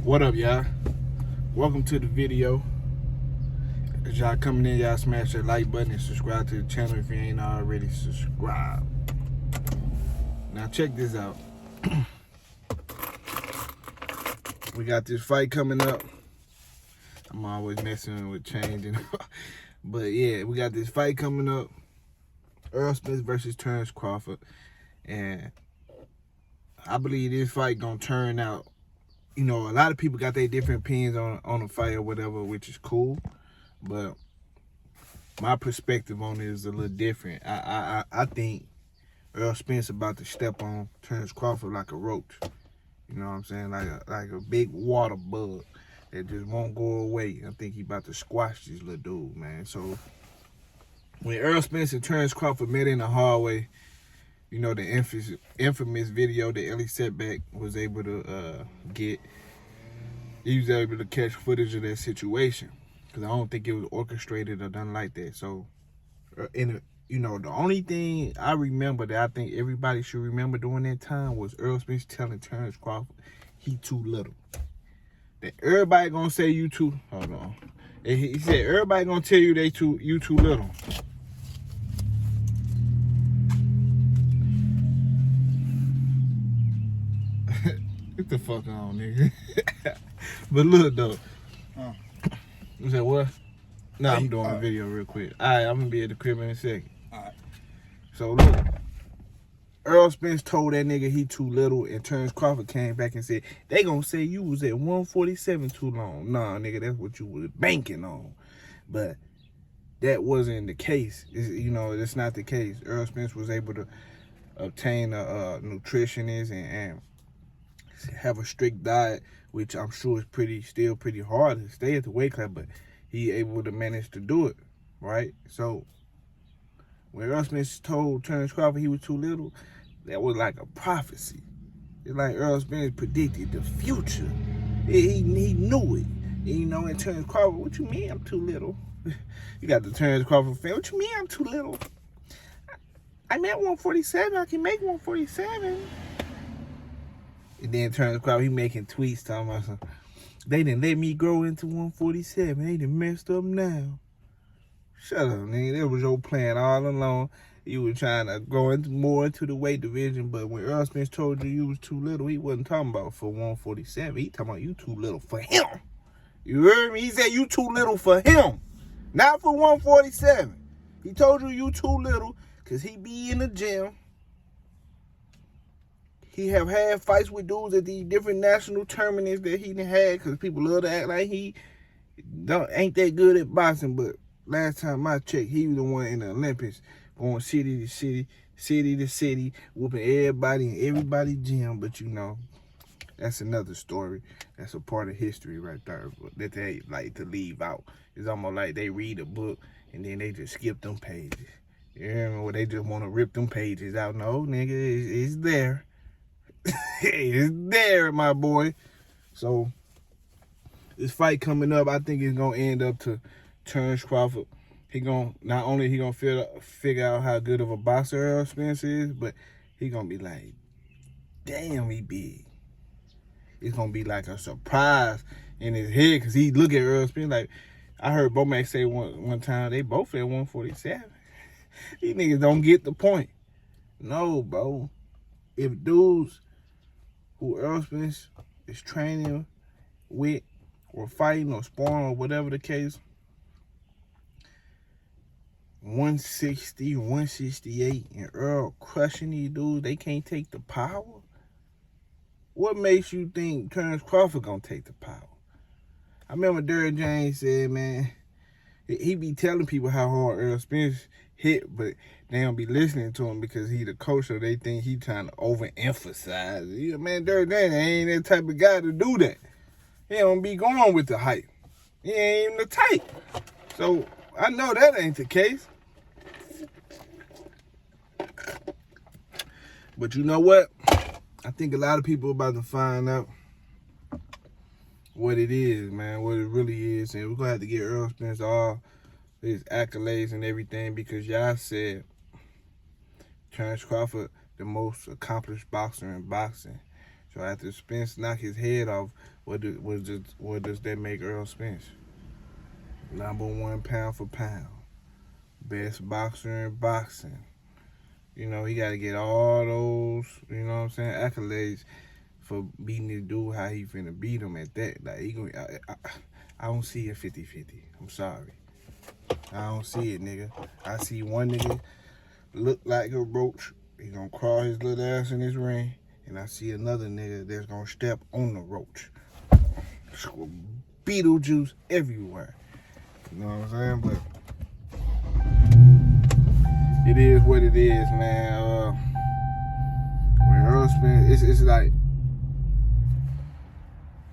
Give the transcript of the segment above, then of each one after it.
What up, y'all? Welcome to the video. As y'all coming in, y'all smash that like button and subscribe to the channel if you ain't already subscribed. Now check this out. We got this fight coming up. I'm always messing with changing. But yeah, we got this fight coming up. Errol Spence versus Terence Crawford. And I believe this fight gonna turn out. You know, a lot of people got their different opinions on the fight or whatever, which is cool. But my perspective on it is a little different. I think Errol Spence about to step on Terence Crawford like a roach. You know what I'm saying? Like a big water bug that just won't go away. I think he about to squash this little dude, man. So when Errol Spence and Terence Crawford met in the hallway, you know, the infamous video that Ellie Setback was able to get. He was able to catch footage of that situation. Because I don't think it was orchestrated or done like that. So, you know, the only thing I remember that I think everybody should remember during that time was Errol Spence telling Terence Crawford he too little. That everybody gonna say you too. Hold on. He said everybody gonna tell you you too little. Get the fuck on, nigga. But look though. You said what? Nah, I'm doing a video real quick. Alright, I'm gonna be at the crib in a second. Alright. So look. Errol Spence told that nigga he too little, and Terence Crawford came back and said, they gonna say you was at 147 too long. Nah, nigga, that's what you was banking on. But that wasn't the case. You know, that's not the case. Errol Spence was able to obtain a nutritionist and have a strict diet, which I'm sure is still pretty hard to stay at the weight class, but he able to manage to do it, right? So when Errol Spence told Terence Crawford he was too little, that was like a prophecy. It's like Errol Spence predicted the future. He knew it. And, you know, and Terence Crawford, what you mean I'm too little? You got the Terence Crawford fan, what you mean I'm too little? I'm at 147, I can make 147. And then Terence Crawford, he making tweets talking about something. They didn't let me grow into 147. They done messed up now. Shut up, nigga. That was your plan all along. You were trying to go more into the weight division, but when Errol Spence told you was too little, he wasn't talking about for 147. He talking about you too little for him. You heard me? He said you too little for him, not for 147. He told you too little because he be in the gym. He have had fights with dudes at these different national tournaments that he done had because people love to act like he ain't that good at boxing. But last time I checked, he was the one in the Olympics going city to city, city to city, whooping everybody in everybody's gym. But, you know, that's another story. That's a part of history right there that they like to leave out. It's almost like they read a book and then they just skip them pages. You know, or they just want to rip them pages out. No, nigga, it's there. It's there, my boy. So this fight coming up, I think it's gonna end up to Terence Crawford. Not only he gonna figure out how good of a boxer Errol Spence is, but he gonna be like, damn, he big. It's gonna be like a surprise in his head because he look at Errol Spence like, I heard Bomac say one time they both at 147. These niggas don't get the point. No, bro. If dudes who Errol Spence is training with or fighting or sparring or whatever the case, 160, 168, and Errol crushing these dudes, they can't take the power? What makes you think Terence Crawford gonna take the power? I remember Derrick James said, man, he be telling people how hard Errol Spence hit, but they don't be listening to him because he the coach, so they think he trying to overemphasize. Yeah, man, Derrick James ain't that type of guy to do that. He don't be going with the hype. He ain't even the type. So I know that ain't the case. But you know what? I think a lot of people about to find out what it is, man, what it really is. And we're going to have to get Errol Spence all his accolades and everything because y'all said Terence Crawford the most accomplished boxer in boxing. So after Spence knocked his head off, what does that make Errol Spence? #1 pound for pound. Best boxer in boxing. You know, he got to get all those, you know what I'm saying, accolades for beating this dude how he finna beat him at that. Like, I don't see a 50-50. I'm sorry. I don't see it, nigga. I see one nigga look like a roach. He gonna crawl his little ass in his ring. And I see another nigga that's gonna step on the roach. Beetlejuice everywhere. You know what I'm saying? But it is what it is, man. When Errol Spence, it's like,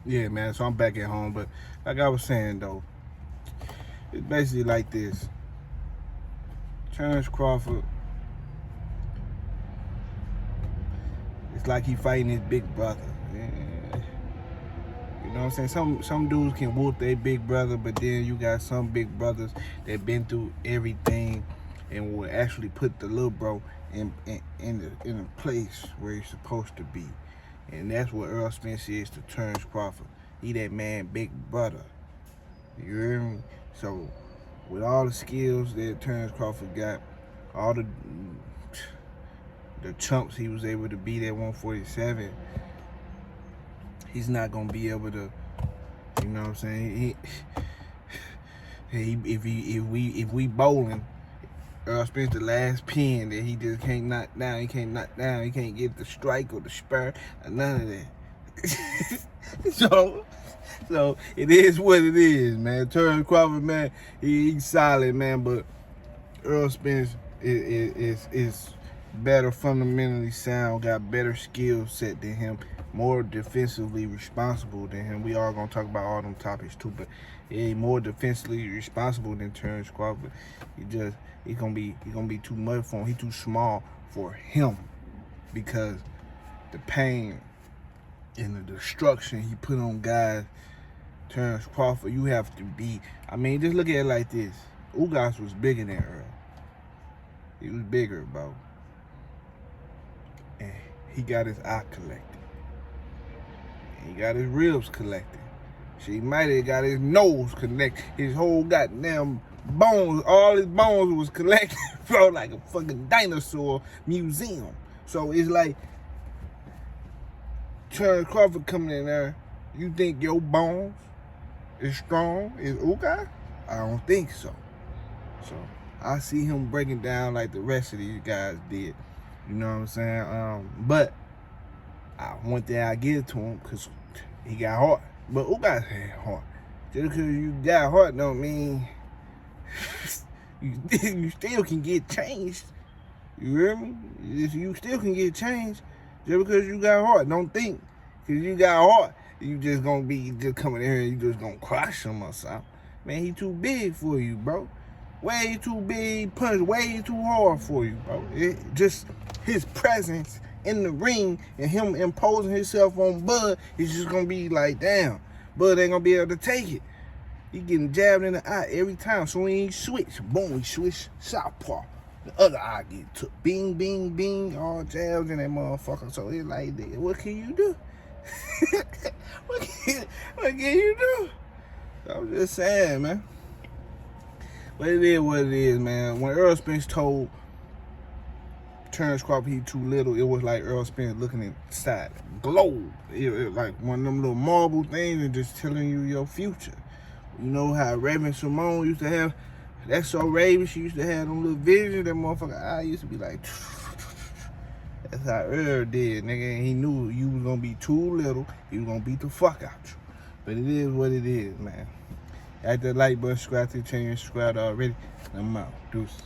yeah, man. So I'm back at home, but like I was saying though, it's basically like this. Terence Crawford, it's like he fighting his big brother. Yeah. You know what I'm saying? Some dudes can whoop their big brother, but then you got some big brothers that been through everything and will actually put the little bro in a place where he's supposed to be. And that's what Errol Spence is to Terence Crawford. He that man big brother. You hear me? So with all the skills that Terence Crawford got, all the chumps he was able to beat at 147, he's not gonna be able to, you know what I'm saying? If we bowling, Errol Spence the last pin that he just can't knock down. He can't knock down. He can't get the strike or the spur or none of that. So it is what it is, man. Terence Crawford, man, he's solid, man. But Errol Spence is better fundamentally sound, got better skill set than him, more defensively responsible than him. We are gonna talk about all them topics too, but he more defensively responsible than Terence Crawford. He's gonna be too much for him. He too small for him because the pain and the destruction he put on guys. Terence Crawford, you have to be. I mean, just look at it like this. Ugas was bigger than Earl. He was bigger, bro. And he got his eye collected. And he got his ribs collected. She might have got his nose connected. His whole goddamn bones, all his bones was collected, bro, like a fucking dinosaur museum. So it's like Terence Crawford coming in there, you think your bones is strong as Ugas? I don't think so. So I see him breaking down like the rest of these guys did. You know what I'm saying? But one thing I give it to him, because he got heart. But Ugas had heart. Just because you got heart don't mean you still can get changed. You hear me? You still can get changed just because you got heart. Don't think because you got heart, you just gonna be just coming in here and you just gonna crush him or something. Man, he too big for you, bro. Way too big, punch way too hard for you, bro. Just his presence in the ring and him imposing himself on Bud is just gonna be like, damn, Bud ain't gonna be able to take it. He getting jabbed in the eye every time. So when he switch, boom, he switch southpaw. The other eye get took. Bing, bing, bing, all jabs in that motherfucker. So it's like, what can you do? what can you do? I'm just saying, man. But it is what it is, man. When Errol Spence told Terence Crawford he too little, it was like Errol Spence looking inside the globe. It like one of them little marble things and just telling you your future. You know how Raven Simone used to have, that's so Raven, she used to have them little visions, that motherfucker eye used to be like, that's how Earl did, nigga. And he knew you was gonna be too little, he was gonna beat the fuck out you. But it is what it is, man. At the like button, subscribe to the channel, subscribe already. I'm out. Deuces.